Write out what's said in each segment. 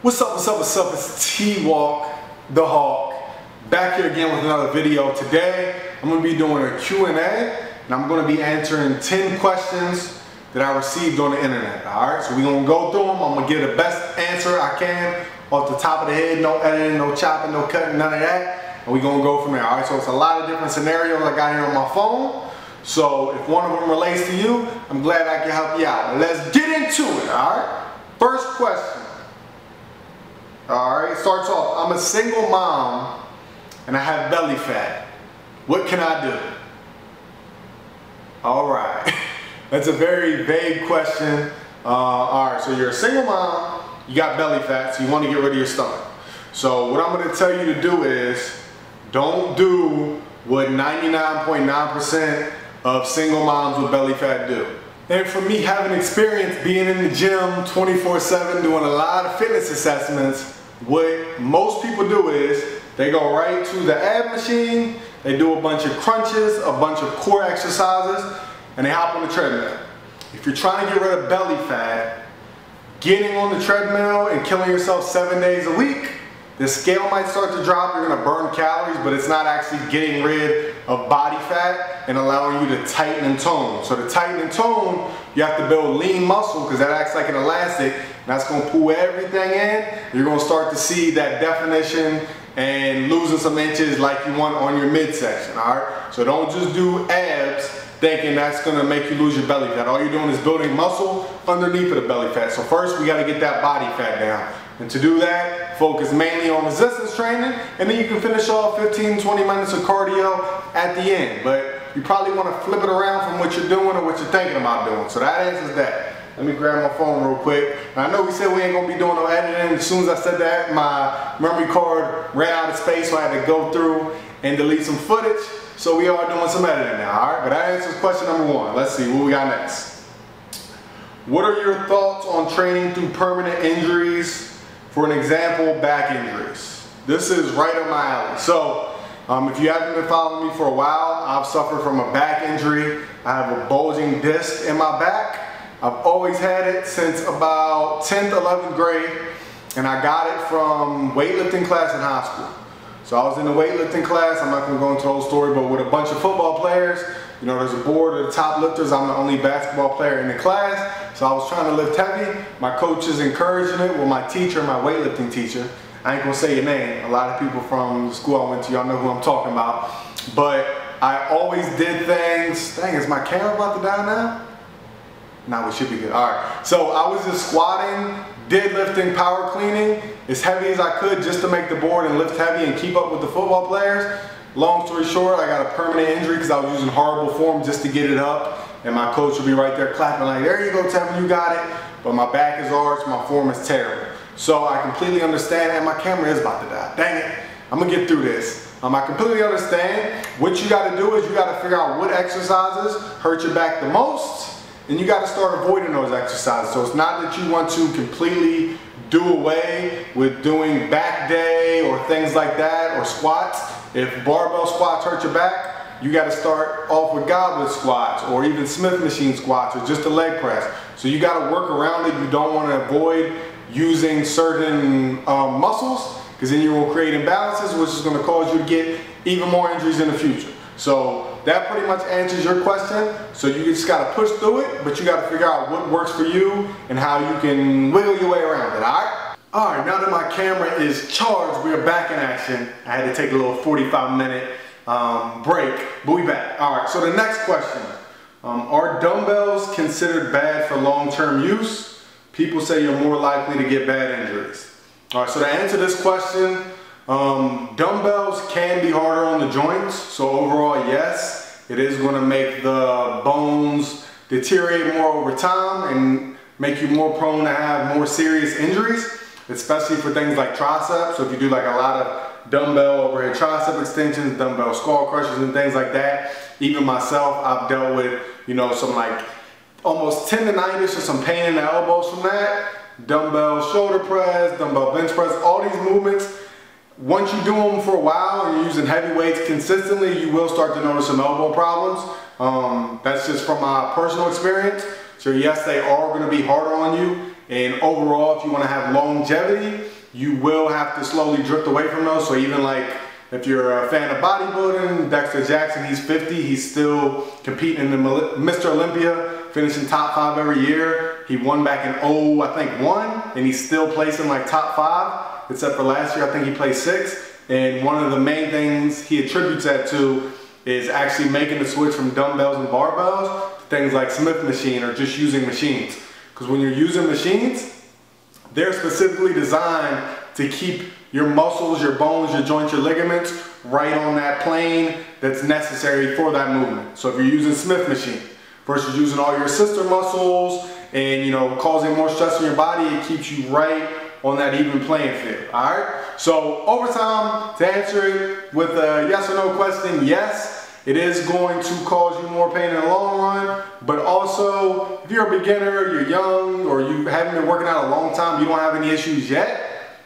What's up, it's Twalkdahulk, back here again with another video. Today, I'm going to be doing a Q&A, and I'm going to be answering 10 questions that I received on the internet, alright? So we're going to go through them. I'm going to give the best answer I can off the top of the head, no editing, no chopping, no cutting, none of that. And we're going to go from there, alright? So it's a lot of different scenarios I got here on my phone. So if one of them relates to you, I'm glad I can help you out. Let's get into it, alright? First question. Alright, starts off, I'm a single mom and I have belly fat. What can I do? Alright, that's a very vague question. Alright, so you're a single mom, you got belly fat, so you want to get rid of your stomach. So what I'm going to tell you to do is, don't do what 99.9% of single moms with belly fat do. And for me, having experience being in the gym 24/7, doing a lot of fitness assessments, what most people do is they go right to the ab machine, they do a bunch of crunches, a bunch of core exercises, and they hop on the treadmill. If you're trying to get rid of belly fat, getting on the treadmill and killing yourself 7 days a week, the scale might start to drop, you're going to burn calories, but it's not actually getting rid of body fat and allowing you to tighten and tone. So to tighten and tone, you have to build lean muscle because that acts like an elastic, and that's going to pull everything in. You're going to start to see that definition and losing some inches like you want on your midsection, alright? So don't just do abs thinking that's going to make you lose your belly fat. All you're doing is building muscle underneath of the belly fat. So first we got to get that body fat down. And to do that, focus mainly on resistance training, and then you can finish off 15-20 minutes of cardio at the end. But you probably want to flip it around from what you're doing or what you're thinking about doing. So that answers that. Let me grab my phone real quick. And I know we said we ain't going to be doing no editing. As soon as I said that, my memory card ran out of space, so I had to go through and delete some footage. So we are doing some editing now, alright? But that answers question number one. Let's see what we got next. What are your thoughts on training through permanent injuries? For an example, back injuries. This is right up my alley. So, if you haven't been following me for a while, I've suffered from a back injury. I have a bulging disc in my back. I've always had it since about 10th, 11th grade, and I got it from weightlifting class in high school. So I was in the weightlifting class, I'm not going to go into the whole story, but with a bunch of football players. You know, there's a board of the top lifters. I'm the only basketball player in the class, so I was trying to lift heavy. My coach is encouraging it. Well, my teacher, my weightlifting teacher, I ain't gonna say your name. A lot of people from the school I went to, y'all know who I'm talking about. But I always did things. Dang, is my camera about to die now? No, we should be good. All right. So I was just squatting, deadlifting, power cleaning as heavy as I could just to make the board and lift heavy and keep up with the football players. Long story short, I got a permanent injury because I was using horrible form just to get it up, and my coach would be right there clapping like, there you go, Tevin, you got it. But my back is arched, my form is terrible. So I completely understand, and my camera is about to die. Dang it, I'm gonna get through this. I completely understand. What you gotta do is you gotta figure out what exercises hurt your back the most, and you gotta start avoiding those exercises. So it's not that you want to completely do away with doing back day or things like that, or squats. If barbell squats hurt your back, you got to start off with goblet squats or even Smith machine squats or just a leg press. So you got to work around it. You don't want to avoid using certain muscles, because then you will create imbalances, which is going to cause you to get even more injuries in the future. So that pretty much answers your question. So you just got to push through it, but you got to figure out what works for you and how you can wiggle your way around it, alright? Alright, now that my camera is charged, we are back in action. I had to take a little 45-minute break, but we back. Alright, so the next question. Are dumbbells considered bad for long-term use? People say you're more likely to get bad injuries. Alright, so to answer this question, dumbbells can be harder on the joints. So overall, yes, it is going to make the bones deteriorate more over time and make you more prone to have more serious injuries, especially for things like triceps. So if you do like a lot of dumbbell overhead tricep extensions, dumbbell skull crushers and things like that, even myself, I've dealt with, you know, some like almost tendonitis or some pain in the elbows from that. Dumbbell shoulder press, dumbbell bench press, all these movements, once you do them for a while and you're using heavy weights consistently, you will start to notice some elbow problems. That's just from my personal experience. So yes, they are going to be harder on you. And overall, if you want to have longevity, you will have to slowly drift away from those. So even like if you're a fan of bodybuilding, Dexter Jackson, he's 50, he's still competing in the Mr. Olympia, finishing top 5 every year. He won back in I think 1, and he's still placing like top 5, except for last year, I think he placed 6. And one of the main things he attributes that to is actually making the switch from dumbbells and barbells to things like Smith machine or just using machines. Because when you're using machines, they're specifically designed to keep your muscles, your bones, your joints, your ligaments right on that plane that's necessary for that movement. So if you're using Smith machine versus using all your sister muscles and, you know, causing more stress on your body, it keeps you right on that even playing field. All right. So over time, to answer it with a yes or no question, yes, it is going to cause you more pain in the long run. But also, if you're a beginner, you're young, or you haven't been working out a long time, you don't have any issues yet,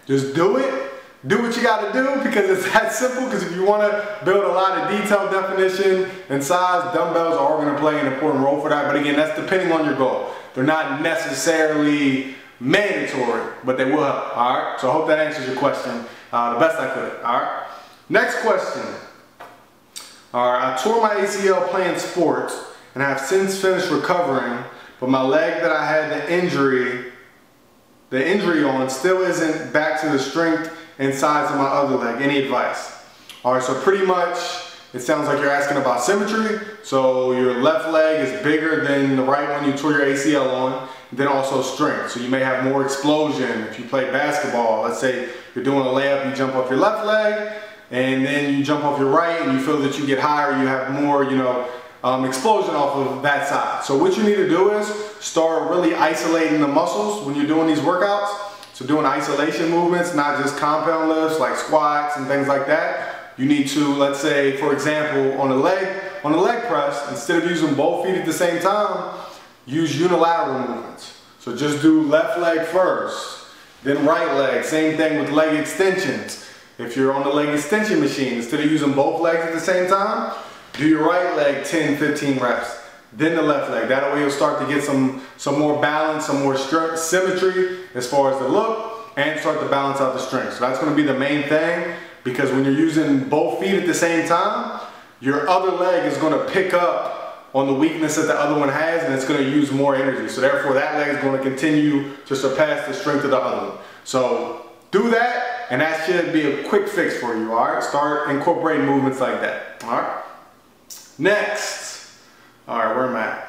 just do it. Do what you got to do, because it's that simple. Because if you want to build a lot of detail, definition, and size, dumbbells are going to play an important role for that. But again, that's depending on your goal. They're not necessarily mandatory, but they will help. All right. So I hope that answers your question the best I could. All right. Next question. All right. I tore my ACL playing sports, and I have since finished recovering, but my leg that I had the injury on still isn't back to the strength and size of my other leg. Any advice? All right, so pretty much it sounds like you're asking about symmetry. So your left leg is bigger than the right one you tore your ACL on, and then also strength. So you may have more explosion if you play basketball. Let's say you're doing a layup, you jump off your left leg, and then you jump off your right, and you feel that you get higher, you have more, you know, explosion off of that side. So what you need to do is start really isolating the muscles when you're doing these workouts. So doing isolation movements, not just compound lifts like squats and things like that. You need to, let's say, for example, on the leg press, instead of using both feet at the same time, use unilateral movements. So just do left leg first, then right leg. Same thing with leg extensions. If you're on the leg extension machine, instead of using both legs at the same time, do your right leg 10, 15 reps. Then the left leg. That way you'll start to get some more balance, some more strength, symmetry as far as the look, and start to balance out the strength. So that's going to be the main thing, because when you're using both feet at the same time, your other leg is going to pick up on the weakness that the other one has, and it's going to use more energy. So therefore that leg is going to continue to surpass the strength of the other one. So do that, and that should be a quick fix for you. All right, start incorporating movements like that. All right. Next. All right, where am I at?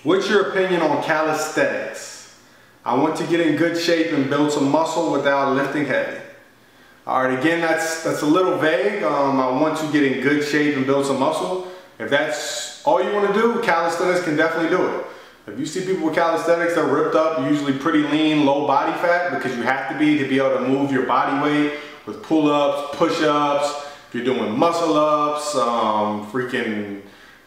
What's your opinion on calisthenics? I want to get in good shape and build some muscle without lifting heavy. All right, again, that's a little vague. I want to get in good shape and build some muscle. If that's all you want to do, calisthenics can definitely do it. If you see people with calisthenics, they're ripped up, usually pretty lean, low body fat, because you have to be able to move your body weight with pull-ups, push-ups, if you're doing muscle-ups, freaking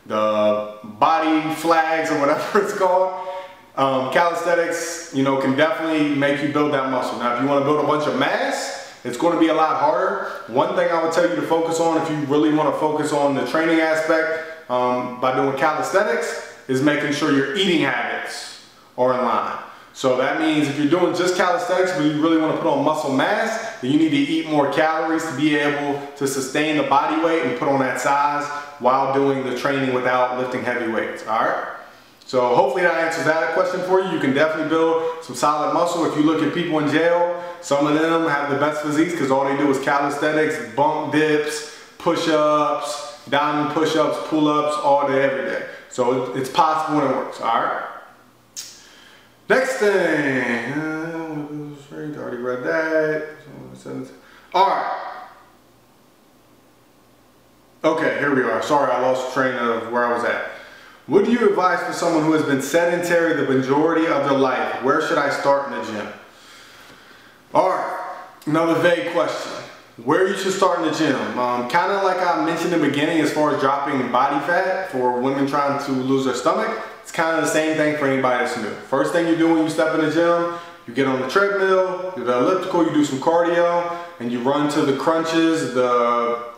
the body flags or whatever it's called. Calisthenics, you know, can definitely make you build that muscle. Now, if you want to build a bunch of mass, it's going to be a lot harder. One thing I would tell you to focus on, if you really want to focus on the training aspect by doing calisthenics, is making sure your eating habits are in line. So that means if you're doing just calisthenics, but you really want to put on muscle mass, then you need to eat more calories to be able to sustain the body weight and put on that size while doing the training without lifting heavy weights. All right. So hopefully that answers that question for you. You can definitely build some solid muscle. If you look at people in jail, some of them have the best physiques because all they do is calisthenics, bump dips, push-ups, diamond push-ups, pull-ups, all day, every day. So it's possible and it works. All right. Next thing, already read that. All right. Okay, here we are. Sorry, I lost train of where I was at. What do you advise for someone who has been sedentary the majority of their life? Where should I start in the gym? All right, another vague question. Where you should start in the gym? Kind of like I mentioned in the beginning as far as dropping body fat for women trying to lose their stomach. It's kind of the same thing for anybody that's new. First thing you do when you step in the gym, you get on the treadmill, you do the elliptical, you do some cardio, and you run to the crunches, the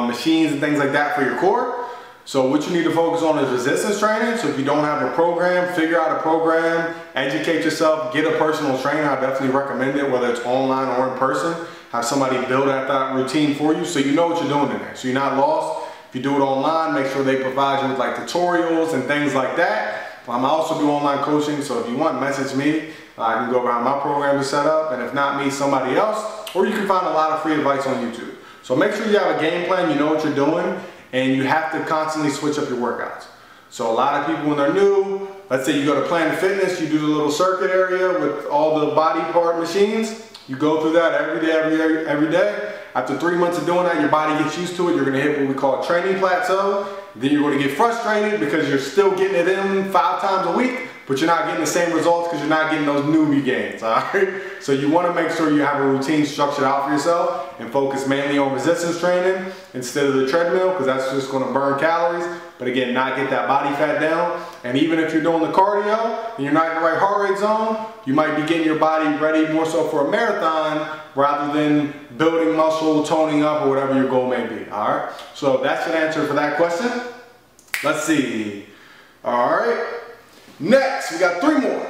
machines and things like that for your core. So what you need to focus on is resistance training. So if you don't have a program, figure out a program, educate yourself, get a personal trainer. I definitely recommend it, whether it's online or in person. Have somebody build out that routine for you so you know what you're doing in there. So you're not lost. If you do it online, make sure they provide you with like tutorials and things like that. I also do online coaching, so if you want, message me. I can go around my program to set up, and if not me, somebody else. Or you can find a lot of free advice on YouTube. So make sure you have a game plan, you know what you're doing, and you have to constantly switch up your workouts. So a lot of people when they're new, let's say you go to Planet Fitness, you do the little circuit area with all the body part machines. You go through that every day. After 3 months of doing that, your body gets used to it. You're gonna hit what we call a training plateau. Then you're gonna get frustrated because you're still getting it in 5 times a week, but you're not getting the same results because you're not getting those newbie gains, all right? So you wanna make sure you have a routine structured out for yourself and focus mainly on resistance training instead of the treadmill, because that's just gonna burn calories, but again, not get that body fat down. And even if you're doing the cardio and you're not in the right heart rate zone, you might be getting your body ready more so for a marathon rather than building muscle, toning up, or whatever your goal may be, all right? So that's an answer for that question. Let's see. All right. Next, we got 3 more.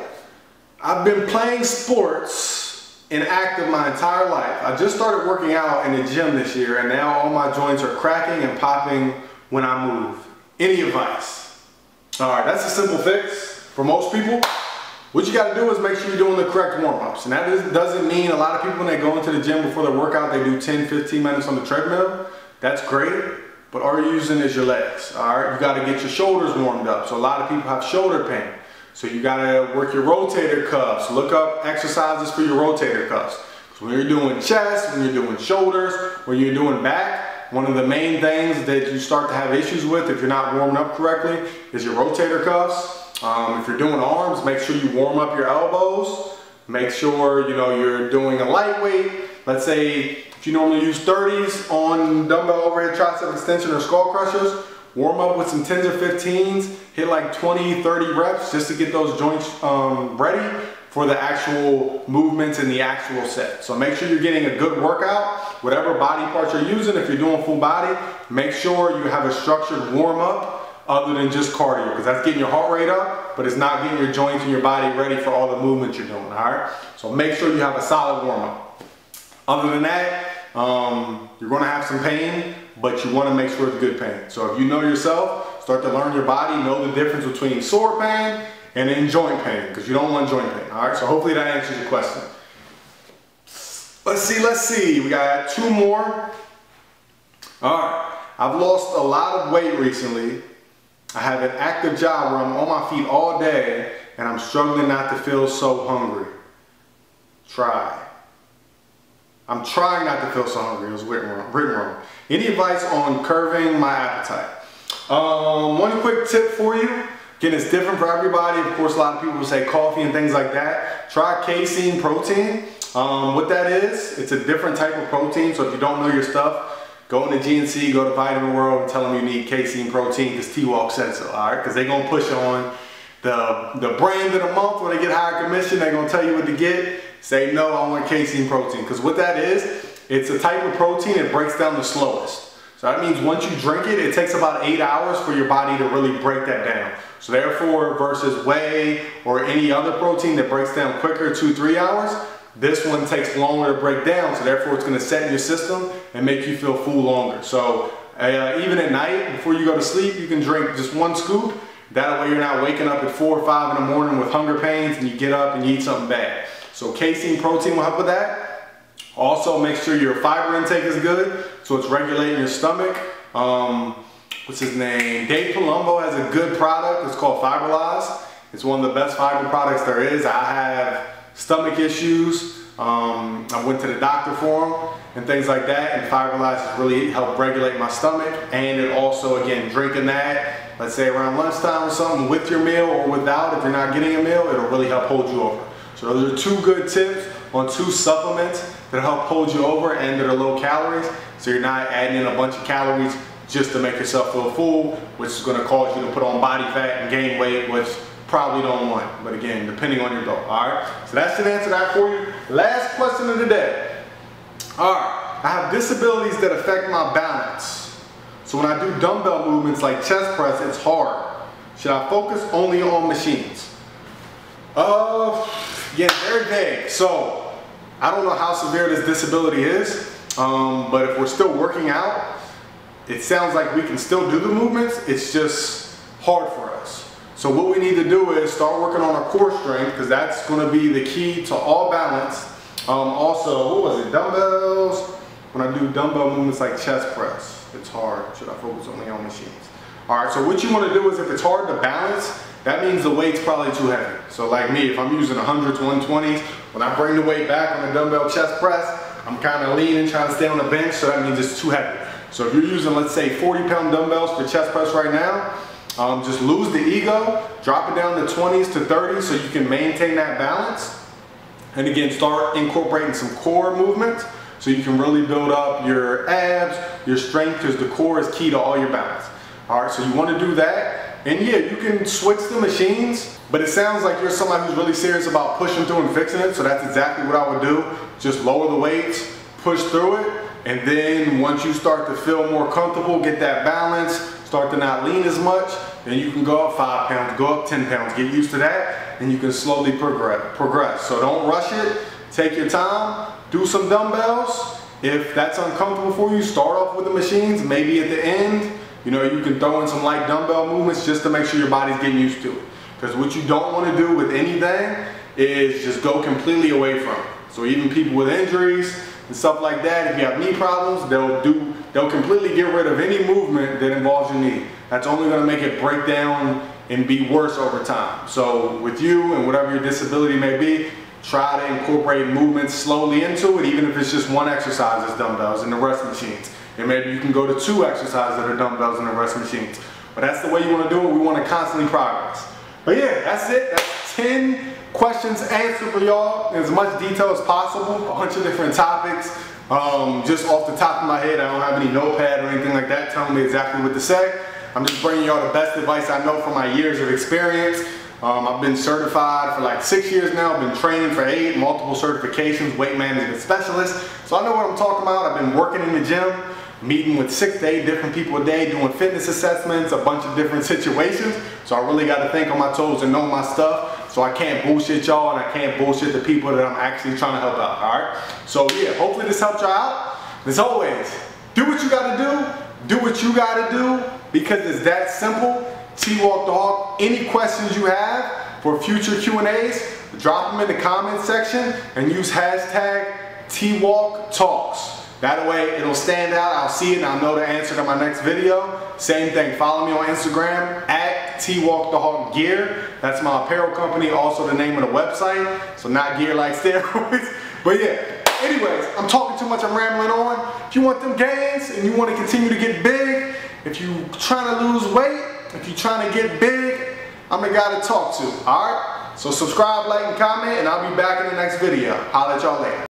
I've been playing sports and active my entire life. I just started working out in the gym this year, and now all my joints are cracking and popping when I move. Any advice? All right, that's a simple fix for most people. What you got to do is make sure you're doing the correct warm-ups. And that doesn't mean a lot of people when they go into the gym before their workout, they do 10, 15 minutes on the treadmill. That's great, but all you're using is your legs. All right, you got to get your shoulders warmed up. So a lot of people have shoulder pain. So you got to work your rotator cuffs. Look up exercises for your rotator cuffs. So when you're doing chest, when you're doing shoulders, when you're doing back, one of the main things that you start to have issues with if you're not warming up correctly is your rotator cuffs. If you're doing arms, make sure you warm up your elbows. Make sure you're doing a lightweight. Let's say if you normally use 30s on dumbbell overhead tricep extension or skull crushers, warm up with some 10s or 15s. Hit like 20, 30 reps just to get those joints ready for the actual movements in the actual set. So make sure you're getting a good workout. Whatever body parts you're using, if you're doing full body, make sure you have a structured warm up other than just cardio, because that's getting your heart rate up, but it's not getting your joints and your body ready for all the movements you're doing, all right? So make sure you have a solid warm up. Other than that, you're gonna have some pain, but you wanna make sure it's good pain. So if you know yourself, start to learn your body, know the difference between sore pain and in joint pain, because you don't want joint pain, all right? So hopefully that answers your question. Let's see, we got 2 more. All right, I've lost a lot of weight recently. I have an active job where I'm on my feet all day and I'm struggling not to feel so hungry. I'm trying not to feel so hungry. It was written wrong. Any advice on curbing my appetite? One quick tip for you. Again, it's different for everybody. Of course, a lot of people say coffee and things like that. Try casein protein. What that is, it's a different type of protein. So if you don't know your stuff, go into GNC, go to Vitamin World and tell them you need casein protein because Twalk said so, all right? Because they're going to push on the brand of the month when they get higher commission. They're going to tell you what to get. Say, no, I want casein protein. Because what that is, it's a type of protein that breaks down the slowest. So that means once you drink it, it takes about 8 hours for your body to really break that down. So therefore, versus whey or any other protein that breaks down quicker, 2-3 hours, this one takes longer to break down, so therefore it's going to set in your system and make you feel full longer. So even at night, before you go to sleep, you can drink just 1 scoop. That way you're not waking up at 4 or 5 in the morning with hunger pains and you get up and you eat something bad. So casein protein will help with that. Also make sure your fiber intake is good, so it's regulating your stomach. What's his name? Dave Palumbo has a good product. It's called Fiberlize. It's one of the best fiber products there is. I have stomach issues. I went to the doctor for them and things like that, and Fiberlize has really helped regulate my stomach. And it also, again, drinking that, let's say around lunchtime or something with your meal or without, if you're not getting a meal, it'll really help hold you over. So those are 2 good tips on 2 supplements that help hold you over and that are low calories, so you're not adding in a bunch of calories just to make yourself feel full, which is going to cause you to put on body fat and gain weight, which probably don't want, but again, depending on your goal, all right? So that's the answer to that for you. Last question of the day. All right, I have disabilities that affect my balance. So when I do dumbbell movements like chest press, it's hard. Should I focus only on machines? Yeah, very vague. So I don't know how severe this disability is, but if we're still working out, it sounds like we can still do the movements. It's just hard for us. So what we need to do is start working on our core strength, because that's going to be the key to all balance. Also, what was it? Dumbbells. When I do dumbbell movements like chest press, it's hard. Should I focus only on machines? All right, so what you want to do is, if it's hard to balance, that means the weight's probably too heavy. So like me, if I'm using 100s, 120s, when I bring the weight back on the dumbbell chest press, I'm kind of leaning, trying to stay on the bench, so that means it's too heavy. So if you're using, let's say, 40-pound dumbbells for chest press right now, just lose the ego, drop it down to 20s to 30s so you can maintain that balance. And again, start incorporating some core movements so you can really build up your abs, your strength, because the core is key to all your balance. All right, so you want to do that. And yeah, you can switch the machines, but it sounds like you're somebody who's really serious about pushing through and fixing it, so that's exactly what I would do. Just lower the weights, push through it, and then once you start to feel more comfortable, get that balance, start to not lean as much, then you can go up 5 pounds, go up 10 pounds, get used to that, and you can slowly progress. So don't rush it, take your time, do some dumbbells. If that's uncomfortable for you, start off with the machines. Maybe at the end, you know, you can throw in some light dumbbell movements just to make sure your body's getting used to it. Because what you don't want to do with anything is just go completely away from it. So even people with injuries and stuff like that, if you have knee problems, they'll completely get rid of any movement that involves your knee. That's only going to make it break down and be worse over time. So with you and whatever your disability may be, try to incorporate movements slowly into it, even if it's just one exercise as dumbbells and the rest machines. And maybe you can go to 2 exercises that are dumbbells and the rest machines. But that's the way you want to do it. We want to constantly progress. But yeah, that's it. That's 10 questions answered for y'all in as much detail as possible. A bunch of different topics. Just off the top of my head, I don't have any notepad or anything like that telling me exactly what to say. I'm just bringing y'all the best advice I know from my years of experience. I've been certified for like 6 years now. I've been training for 8, multiple certifications, weight management specialist. So I know what I'm talking about. I've been working in the gym, meeting with 6 to 8 different people a day, doing fitness assessments, a bunch of different situations. So I really got to think on my toes and know my stuff. So I can't bullshit y'all, and I can't bullshit the people that I'm actually trying to help out, all right? So yeah, hopefully this helped y'all out. As always, do what you got to do what you got to do, because it's that simple. Twalkdahulk, any questions you have for future Q&As, drop them in the comment section and use hashtag Twalktalks. That way it'll stand out, I'll see it, and I'll know the answer to my next video. Same thing, follow me on Instagram at twalkdahulkgear. That's my apparel company, also the name of the website. So not gear like steroids, but yeah. Anyways, I'm talking too much, I'm rambling on. If you want them gains and you want to continue to get big, if you're trying to lose weight, if you're trying to get big, I'm the guy to talk to, alright? So subscribe, like, and comment, and I'll be back in the next video. Holla at y'all later.